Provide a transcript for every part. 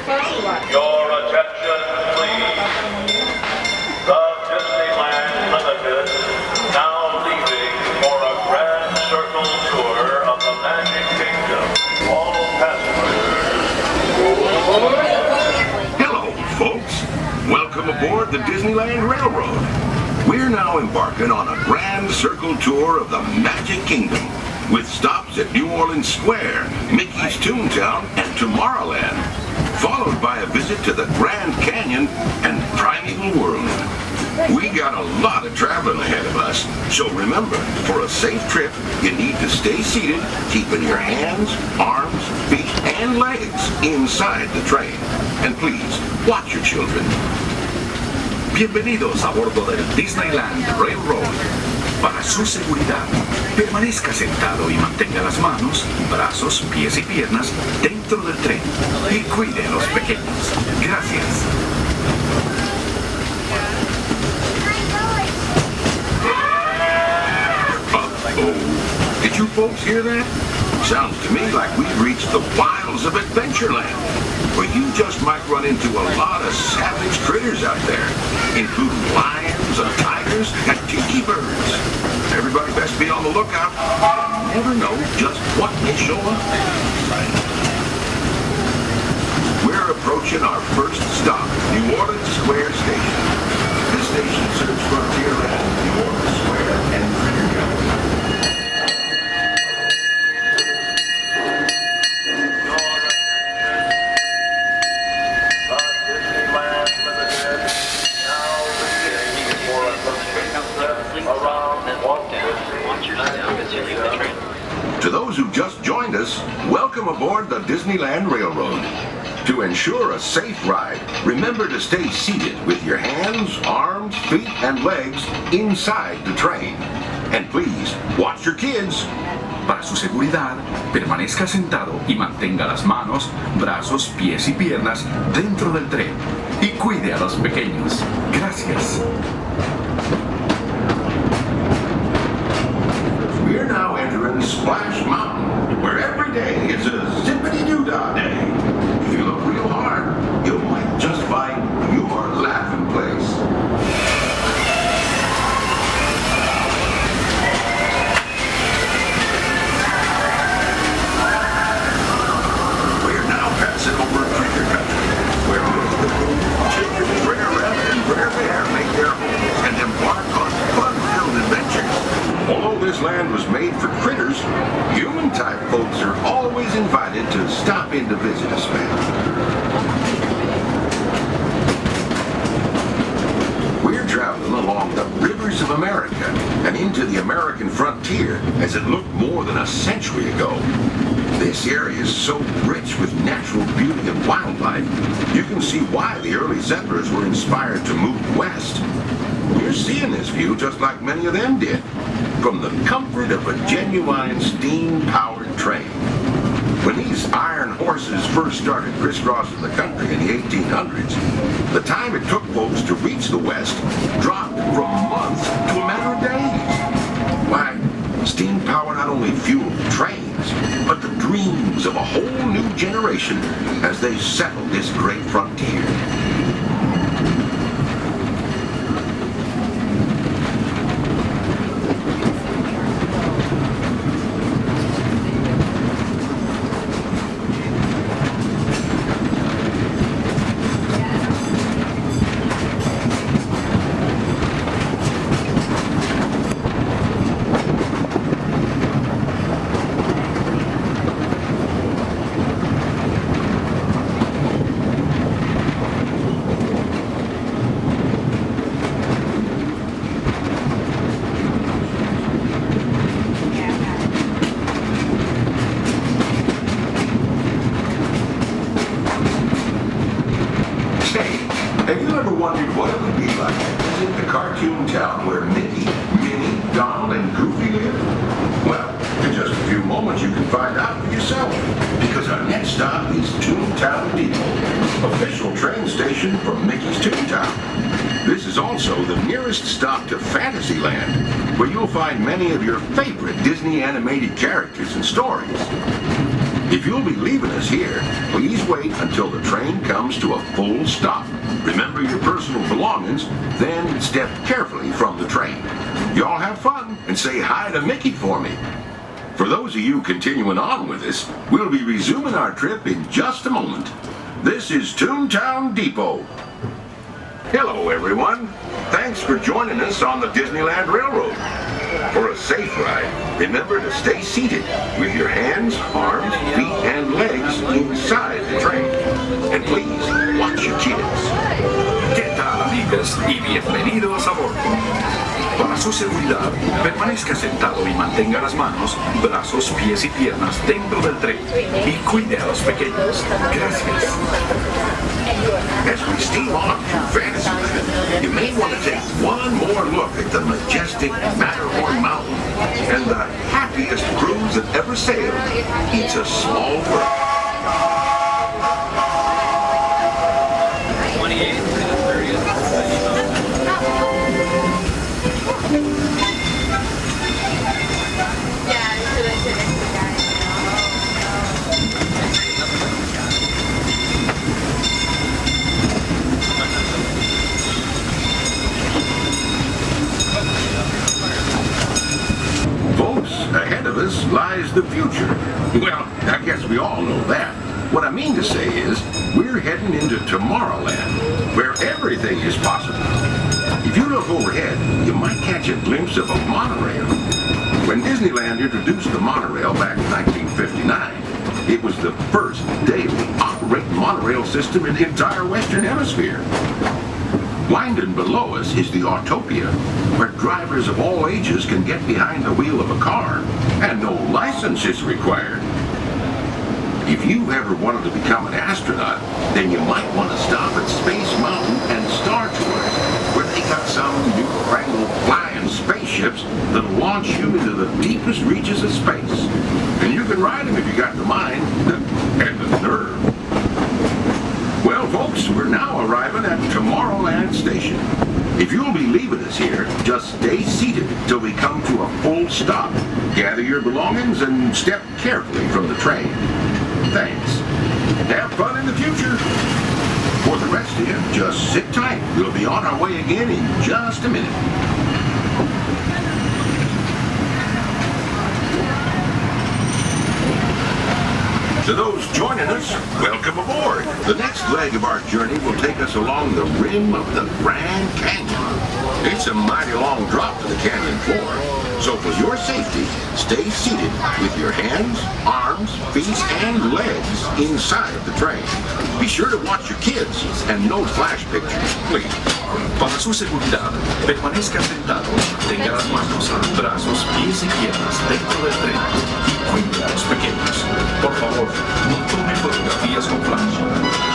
Your attention, please. The Disneyland Limited now leaving for a grand circle tour of the Magic Kingdom. All passengers. Hello, folks. Welcome aboard the Disneyland Railroad. We're now embarking on a grand circle tour of the Magic Kingdom, with stops at New Orleans Square, Mickey's Toontown, and Tomorrowland, followed by a visit to the Grand Canyon and Primeval World. We got a lot of traveling ahead of us, so remember, for a safe trip, you need to stay seated, keeping your hands, arms, feet, and legs inside the train. And please, watch your children. Bienvenidos a bordo del Disneyland Railroad. Para su seguridad, permanezca sentado y mantenga las manos, brazos, pies y piernas dentro del tren y cuide a los pequeños. Gracias. Uh-oh. Did you folks hear that? Sounds to me like we've reached the wilds of Adventureland, where you just might run into a lot of savage critters out there, including lions and tigers and tiki birds. Everybody best be on the lookout. You never know just what may show up. We're approaching our first stop, New Orleans Square Station. This station serves Frontierland, New Orleans Square, and Freedom. To those who just joined us, welcome aboard the Disneyland Railroad. To ensure a safe ride, remember to stay seated with your hands, arms, feet, and legs inside the train. And please, watch your kids. Para su seguridad, permanezca sentado y mantenga las manos, brazos, pies y piernas dentro del tren y cuide a los pequeños. Gracias. We're now entering Splash Mountain, where every day is a zippity-doo-dah day. If you look real hard, you might just find your laughing place. We're now passing over Critter Country, where Mr. Pooh, Chicken, Brer Rabbit, and Brer Bear make their homes and embark on fun-filled adventures. Although this land was made for critters, human-type folks are always invited to stop in to visit us, man. We're traveling along the rivers of America and into the American frontier as it looked more than a century ago. This area is so rich with natural beauty and wildlife, you can see why the early settlers were inspired to move west. We're seeing this view just like many of them did, from the comfort of a genuine steam-powered train. When these iron horses first started crisscrossing the country in the 1800s, the time it took folks to reach the West dropped from months to a matter of days. Why, steam power not only fueled trains, but the dreams of a whole new generation as they settled this great frontier. Have you ever wondered what it would be like to visit the cartoon town where Mickey, Minnie, Donald, and Goofy live? Well, in just a few moments you can find out for yourself, because our next stop is Toontown Depot, official train station for Mickey's Toontown. This is also the nearest stop to Fantasyland, where you'll find many of your favorite Disney animated characters and stories. If you'll be leaving us here, please wait until the train comes to a full stop. Remember your personal belongings, then step carefully from the train. Y'all have fun and say hi to Mickey for me. For those of you continuing on with us, we'll be resuming our trip in just a moment. This is Toontown Depot. Hello, everyone. Thanks for joining us on the Disneyland Railroad. For a safe ride, remember to stay seated with your hands, arms, feet, and legs inside the train. And please, watch your kids. ¿Qué tal, amigas? Y bienvenidos a bordo. Para su seguridad, permanezca sentado y mantenga las manos, brazos, pies y piernas dentro del tren. Y cuide a los pequeños. Gracias. As we steam on through Fantasyland, you may want to take one more look at the majestic Matterhorn Mountain and the happiest cruise that ever sailed. It's a small world. Ahead of us lies the future. Well, I guess we all know that. What I mean to say is, we're heading into Tomorrowland, where everything is possible. If you look overhead, you might catch a glimpse of a monorail. When Disneyland introduced the monorail back in 1959, it was the first daily operating monorail system in the entire Western Hemisphere. Winding below us is the Autopia, where drivers of all ages can get behind the wheel of a car, and no license is required. If you ever wanted to become an astronaut, then you might want to stop at Space Mountain and Star Tours, where they got some newfangled flying spaceships that'll launch you into the deepest reaches of space. And you can ride them if you got the mind and the nerve. Well, folks, we're now arriving at Tomorrowland Station. If you'll be leaving us here, just stay seated till we come to a full stop. Gather your belongings and step carefully from the train. Thanks. Have fun in the future. For the rest of you, just sit tight. We'll be on our way again in just a minute. To those joining us, welcome aboard. The next leg of our journey will take us along the rim of the Grand Canyon. It's a mighty long drop to the canyon floor, so for your safety, stay seated with your hands, arms, feet, and legs inside the train. Be sure to watch your kids and no flash pictures, please. Para su seguridad, permanezca sentado, tenga las manos, brazos, pies y piernas dentro del tren y cuide a los pequeños. Por favor, no tome fotografías con flash.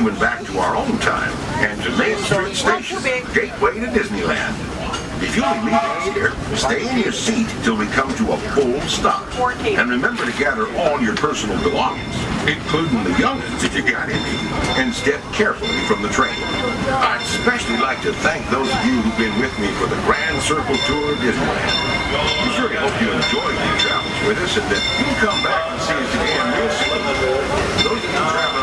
even back to our own time and to Main Street Station, gateway to Disneyland. If you'll be leaving here, stay in your seat till we come to a full stop. And remember to gather all your personal belongings, including the young'uns if you got any, and step carefully from the train. I'd especially like to thank those of you who've been with me for the Grand Circle Tour of Disneyland. We surely hope you enjoyed your travels with us and that you'll come back and see us again real soon. Those of you traveling